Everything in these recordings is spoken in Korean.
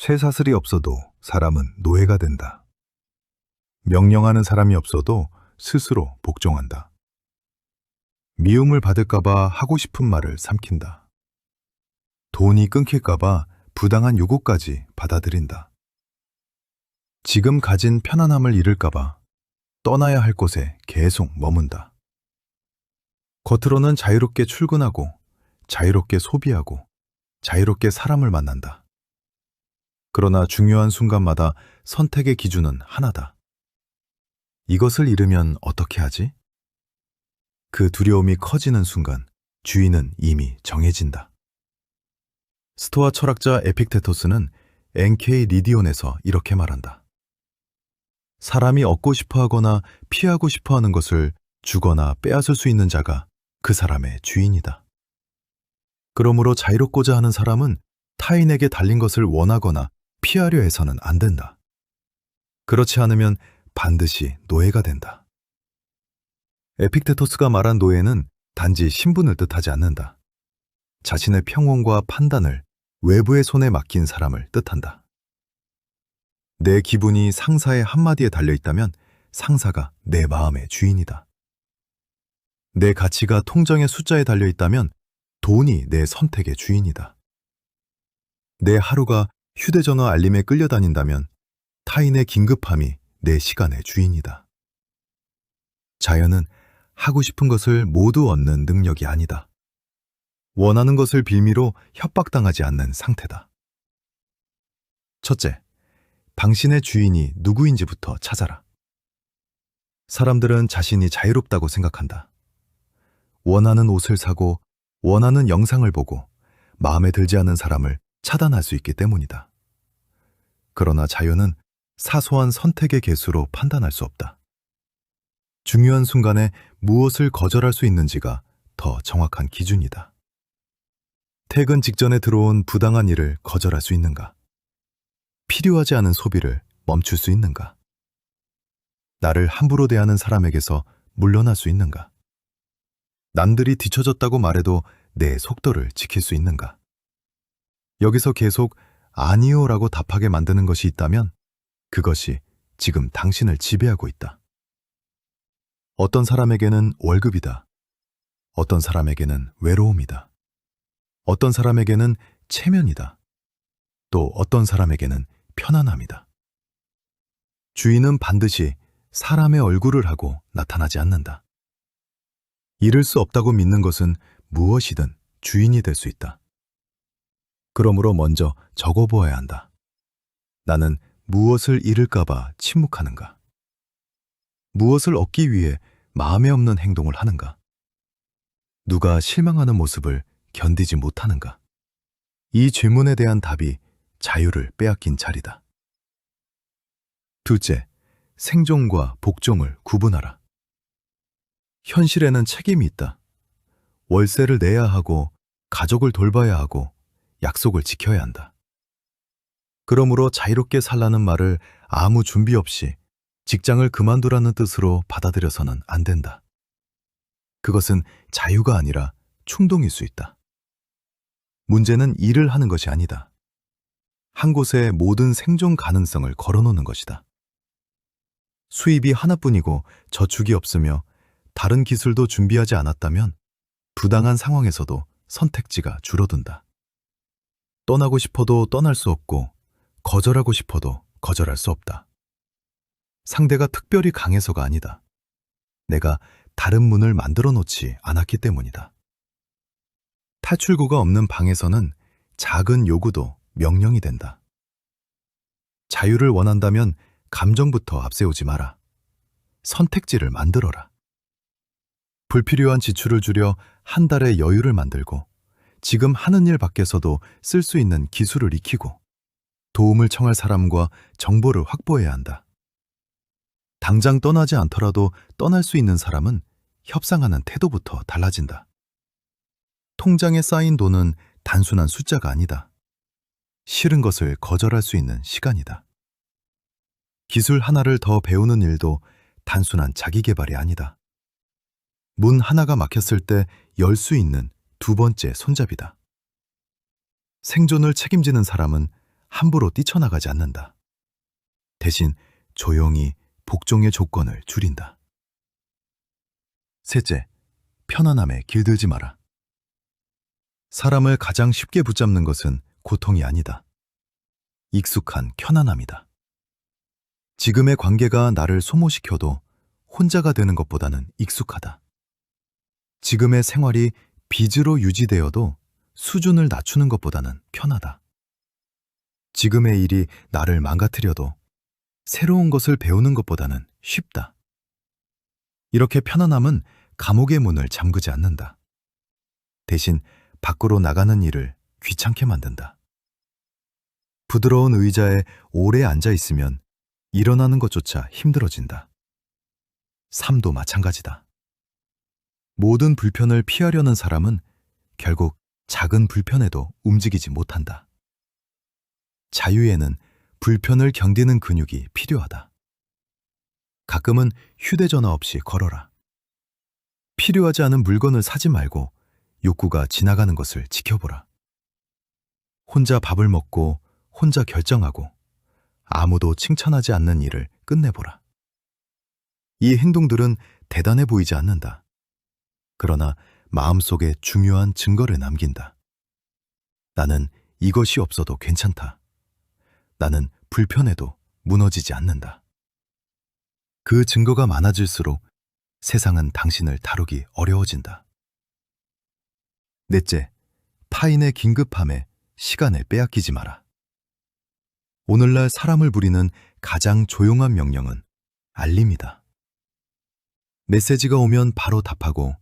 쇠사슬이 없어도 사람은 노예가 된다. 명령하는 사람이 없어도 스스로 복종한다. 미움을 받을까봐 하고 싶은 말을 삼킨다. 돈이 끊길까봐 부당한 요구까지 받아들인다. 지금 가진 편안함을 잃을까봐 떠나야 할 곳에 계속 머문다. 겉으로는 자유롭게 출근하고, 자유롭게 소비하고, 자유롭게 사람을 만난다. 그러나 중요한 순간마다 선택의 기준은 하나다. 이것을 잃으면 어떻게 하지? 그 두려움이 커지는 순간 주인은 이미 정해진다. 스토아 철학자 에픽테토스는 엔케이 리디온에서 이렇게 말한다. 사람이 얻고 싶어 하거나 피하고 싶어 하는 것을 주거나 빼앗을 수 있는 자가 그 사람의 주인이다. 그러므로 자유롭고자 하는 사람은 타인에게 달린 것을 원하거나 피하려 해서는 안 된다. 그렇지 않으면 반드시 노예가 된다. 에픽테토스가 말한 노예는 단지 신분을 뜻하지 않는다. 자신의 평온과 판단을 외부의 손에 맡긴 사람을 뜻한다. 내 기분이 상사의 한마디에 달려있다면 상사가 내 마음의 주인이다. 내 가치가 통장의 숫자에 달려있다면 돈이 내 선택의 주인이다. 내 하루가 휴대전화 알림에 끌려다닌다면 타인의 긴급함이 내 시간의 주인이다. 자연은 하고 싶은 것을 모두 얻는 능력이 아니다. 원하는 것을 빌미로 협박당하지 않는 상태다. 첫째, 당신의 주인이 누구인지부터 찾아라. 사람들은 자신이 자유롭다고 생각한다. 원하는 옷을 사고 원하는 영상을 보고 마음에 들지 않은 사람을 차단할 수 있기 때문이다. 그러나 자유는 사소한 선택의 개수로 판단할 수 없다. 중요한 순간에 무엇을 거절할 수 있는지가 더 정확한 기준이다. 퇴근 직전에 들어온 부당한 일을 거절할 수 있는가? 필요하지 않은 소비를 멈출 수 있는가? 나를 함부로 대하는 사람에게서 물러날 수 있는가? 남들이 뒤처졌다고 말해도 내 속도를 지킬 수 있는가? 여기서 계속 아니요라고 답하게 만드는 것이 있다면 그것이 지금 당신을 지배하고 있다. 어떤 사람에게는 월급이다. 어떤 사람에게는 외로움이다. 어떤 사람에게는 체면이다. 또 어떤 사람에게는 편안함이다. 주인은 반드시 사람의 얼굴을 하고 나타나지 않는다. 잃을 수 없다고 믿는 것은 무엇이든 주인이 될 수 있다. 그러므로 먼저 적어보아야 한다. 나는 무엇을 잃을까봐 침묵하는가? 무엇을 얻기 위해 마음에 없는 행동을 하는가? 누가 실망하는 모습을 견디지 못하는가? 이 질문에 대한 답이 자유를 빼앗긴 자리다. 둘째, 생존과 복종을 구분하라. 현실에는 책임이 있다. 월세를 내야 하고 가족을 돌봐야 하고 약속을 지켜야 한다. 그러므로 자유롭게 살라는 말을 아무 준비 없이 직장을 그만두라는 뜻으로 받아들여서는 안 된다. 그것은 자유가 아니라 충동일 수 있다. 문제는 일을 하는 것이 아니다. 한 곳에 모든 생존 가능성을 걸어놓는 것이다. 수입이 하나뿐이고 저축이 없으며 다른 기술도 준비하지 않았다면 부당한 상황에서도 선택지가 줄어든다. 떠나고 싶어도 떠날 수 없고 거절하고 싶어도 거절할 수 없다. 상대가 특별히 강해서가 아니다. 내가 다른 문을 만들어 놓지 않았기 때문이다. 탈출구가 없는 방에서는 작은 요구도 명령이 된다. 자유를 원한다면 감정부터 앞세우지 마라. 선택지를 만들어라. 불필요한 지출을 줄여 한 달의 여유를 만들고 지금 하는 일 밖에서도 쓸 수 있는 기술을 익히고 도움을 청할 사람과 정보를 확보해야 한다. 당장 떠나지 않더라도 떠날 수 있는 사람은 협상하는 태도부터 달라진다. 통장에 쌓인 돈은 단순한 숫자가 아니다. 싫은 것을 거절할 수 있는 시간이다. 기술 하나를 더 배우는 일도 단순한 자기 개발이 아니다. 문 하나가 막혔을 때 열 수 있는 두 번째 손잡이다. 생존을 책임지는 사람은 함부로 뛰쳐나가지 않는다. 대신 조용히 복종의 조건을 줄인다. 셋째, 편안함에 길들지 마라. 사람을 가장 쉽게 붙잡는 것은 고통이 아니다. 익숙한 편안함이다. 지금의 관계가 나를 소모시켜도 혼자가 되는 것보다는 익숙하다. 지금의 생활이 빚으로 유지되어도 수준을 낮추는 것보다는 편하다. 지금의 일이 나를 망가뜨려도 새로운 것을 배우는 것보다는 쉽다. 이렇게 편안함은 감옥의 문을 잠그지 않는다. 대신 밖으로 나가는 일을 귀찮게 만든다. 부드러운 의자에 오래 앉아 있으면 일어나는 것조차 힘들어진다. 삶도 마찬가지다. 모든 불편을 피하려는 사람은 결국 작은 불편에도 움직이지 못한다. 자유에는 불편을 견디는 근육이 필요하다. 가끔은 휴대전화 없이 걸어라. 필요하지 않은 물건을 사지 말고 욕구가 지나가는 것을 지켜보라. 혼자 밥을 먹고 혼자 결정하고 아무도 칭찬하지 않는 일을 끝내보라. 이 행동들은 대단해 보이지 않는다. 그러나 마음속에 중요한 증거를 남긴다. 나는 이것이 없어도 괜찮다. 나는 불편해도 무너지지 않는다. 그 증거가 많아질수록 세상은 당신을 다루기 어려워진다. 넷째, 타인의 긴급함에 시간을 빼앗기지 마라. 오늘날 사람을 부리는 가장 조용한 명령은 알림이다. 메시지가 오면 바로 답하고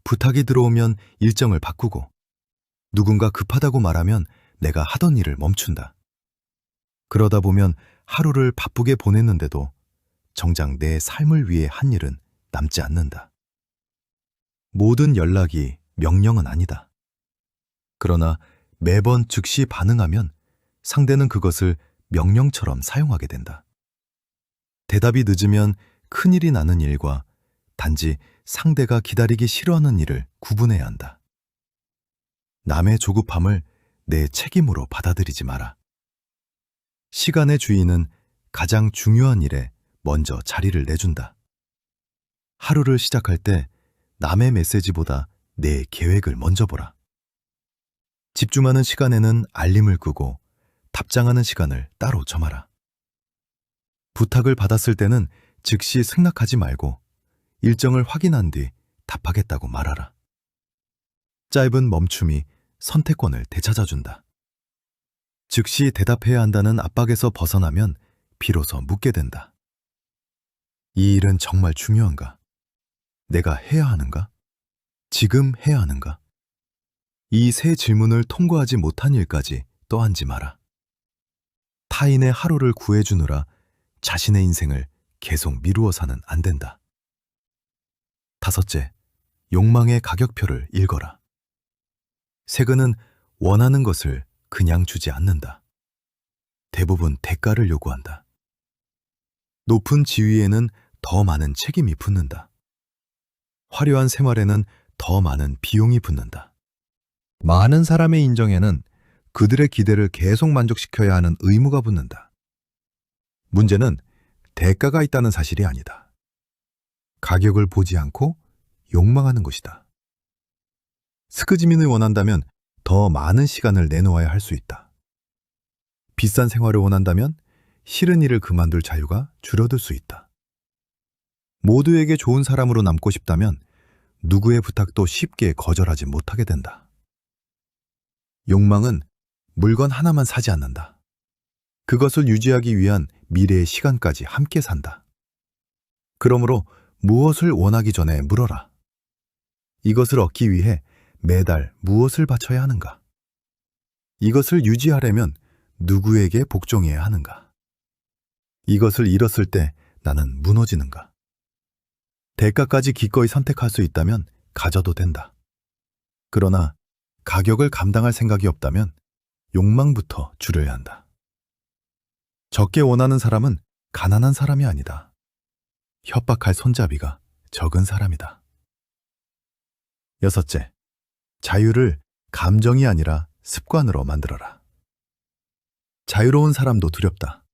부탁이 들어오면 일정을 바꾸고 누군가 급하다고 말하면 내가 하던 일을 멈춘다. 그러다 보면 하루를 바쁘게 보냈는데도 정작 내 삶을 위해 한 일은 남지 않는다. 모든 연락이 명령은 아니다. 그러나 매번 즉시 반응하면 상대는 그것을 명령처럼 사용하게 된다. 대답이 늦으면 큰일이 나는 일과 단지 상대가 기다리기 싫어하는 일을 구분해야 한다. 남의 조급함을 내 책임으로 받아들이지 마라. 시간의 주인은 가장 중요한 일에 먼저 자리를 내준다. 하루를 시작할 때 남의 메시지보다 내 계획을 먼저 보라. 집중하는 시간에는 알림을 끄고 답장하는 시간을 따로 정하라. 부탁을 받았을 때는 즉시 승낙하지 말고 일정을 확인한 뒤 답하겠다고 말하라. 짧은 멈춤이 선택권을 되찾아준다. 즉시 대답해야 한다는 압박에서 벗어나면 비로소 묻게 된다. 이 일은 정말 중요한가? 내가 해야 하는가? 지금 해야 하는가? 이 세 질문을 통과하지 못한 일까지 떠안지 마라. 타인의 하루를 구해주느라 자신의 인생을 계속 미루어 사는 안 된다. 다섯째, 욕망의 가격표를 읽어라. 세근은 원하는 것을 그냥 주지 않는다. 대부분 대가를 요구한다. 높은 지위에는 더 많은 책임이 붙는다. 화려한 생활에는 더 많은 비용이 붙는다. 많은 사람의 인정에는 그들의 기대를 계속 만족시켜야 하는 의무가 붙는다. 문제는 대가가 있다는 사실이 아니다. 가격을 보지 않고 욕망하는 것이다. 스크지민을 원한다면 더 많은 시간을 내놓아야 할 수 있다. 비싼 생활을 원한다면 싫은 일을 그만둘 자유가 줄어들 수 있다. 모두에게 좋은 사람으로 남고 싶다면 누구의 부탁도 쉽게 거절하지 못하게 된다. 욕망은 물건 하나만 사지 않는다. 그것을 유지하기 위한 미래의 시간까지 함께 산다. 그러므로 무엇을 원하기 전에 물어라. 이것을 얻기 위해 매달 무엇을 바쳐야 하는가? 이것을 유지하려면 누구에게 복종해야 하는가? 이것을 잃었을 때 나는 무너지는가? 대가까지 기꺼이 선택할 수 있다면 가져도 된다. 그러나 가격을 감당할 생각이 없다면 욕망부터 줄여야 한다. 적게 원하는 사람은 가난한 사람이 아니다. 협박할 손잡이가 적은 사람이다. 여섯째, 자유를 감정이 아니라 습관으로 만들어라. 자유로운 사람도 두렵다.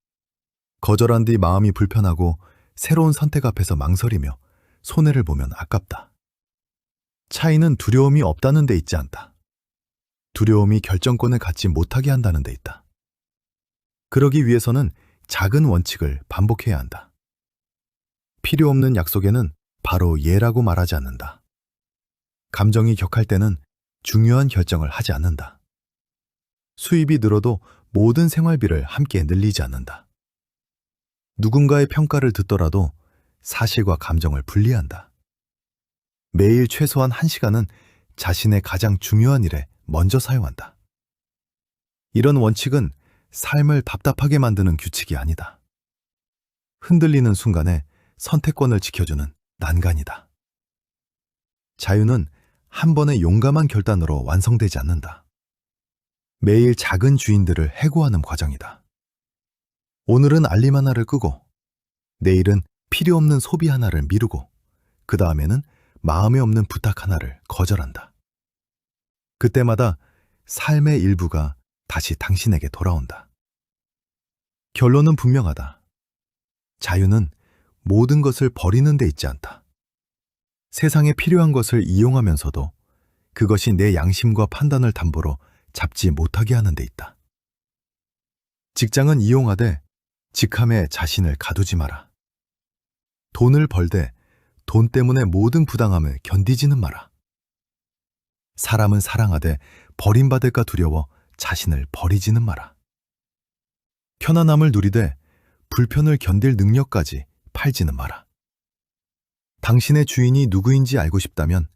거절한 뒤 마음이 불편하고 새로운 선택 앞에서 망설이며 손해를 보면 아깝다. 차이는 두려움이 없다는 데 있지 않다. 두려움이 결정권을 갖지 못하게 한다는 데 있다. 그러기 위해서는 작은 원칙을 반복해야 한다. 필요 없는 약속에는 바로 예라고 말하지 않는다. 감정이 격할 때는 중요한 결정을 하지 않는다. 수입이 늘어도 모든 생활비를 함께 늘리지 않는다. 누군가의 평가를 듣더라도 사실과 감정을 분리한다. 매일 최소한 1시간은 자신의 가장 중요한 일에 먼저 사용한다. 이런 원칙은 삶을 답답하게 만드는 규칙이 아니다. 흔들리는 순간에 선택권을 지켜주는 난간이다. 자유는 한 번의 용감한 결단으로 완성되지 않는다. 매일 작은 주인들을 해고하는 과정이다. 오늘은 알림 하나를 끄고, 내일은 필요 없는 소비 하나를 미루고, 그 다음에는 마음에 없는 부탁 하나를 거절한다. 그때마다 삶의 일부가 다시 당신에게 돌아온다. 결론은 분명하다. 자유는 모든 것을 버리는 데 있지 않다. 세상에 필요한 것을 이용하면서도 그것이 내 양심과 판단을 담보로 잡지 못하게 하는 데 있다. 직장은 이용하되 직함에 자신을 가두지 마라. 돈을 벌되 돈 때문에 모든 부당함을 견디지는 마라. 사람은 사랑하되 버림받을까 두려워 자신을 버리지는 마라. 편안함을 누리되 불편을 견딜 능력까지 팔지는 마라. 당신의 주인이 누구인지 알고 싶다면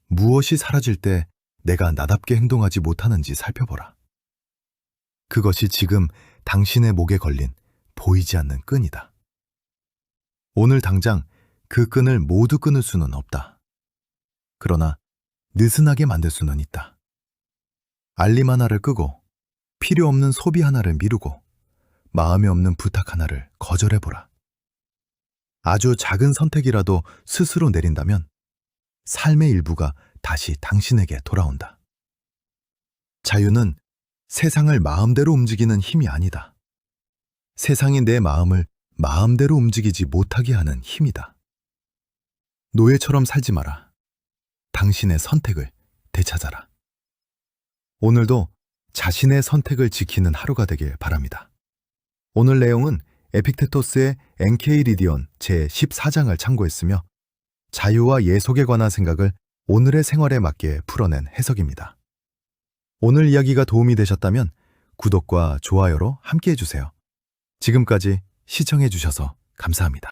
무엇이 사라질 때 내가 나답게 행동하지 못하는지 살펴보라. 그것이 지금 당신의 목에 걸린 보이지 않는 끈이다. 오늘 당장 그 끈을 모두 끊을 수는 없다. 그러나 느슨하게 만들 수는 있다. 알림 하나를 끄고 필요 없는 소비 하나를 미루고 마음에 없는 부탁 하나를 거절해보라. 아주 작은 선택이라도 스스로 내린다면 삶의 일부가 다시 당신에게 돌아온다. 자유는 세상을 마음대로 움직이는 힘이 아니다. 세상이 내 마음을 마음대로 움직이지 못하게 하는 힘이다. 노예처럼 살지 마라. 당신의 선택을 되찾아라. 오늘도 자신의 선택을 지키는 하루가 되길 바랍니다. 오늘 내용은 에픽테토스의 엔케이리디온 제14장을 참고했으며 자유와 예속에 관한 생각을 오늘의 생활에 맞게 풀어낸 해석입니다. 오늘 이야기가 도움이 되셨다면 구독과 좋아요로 함께해 주세요. 지금까지 시청해 주셔서 감사합니다.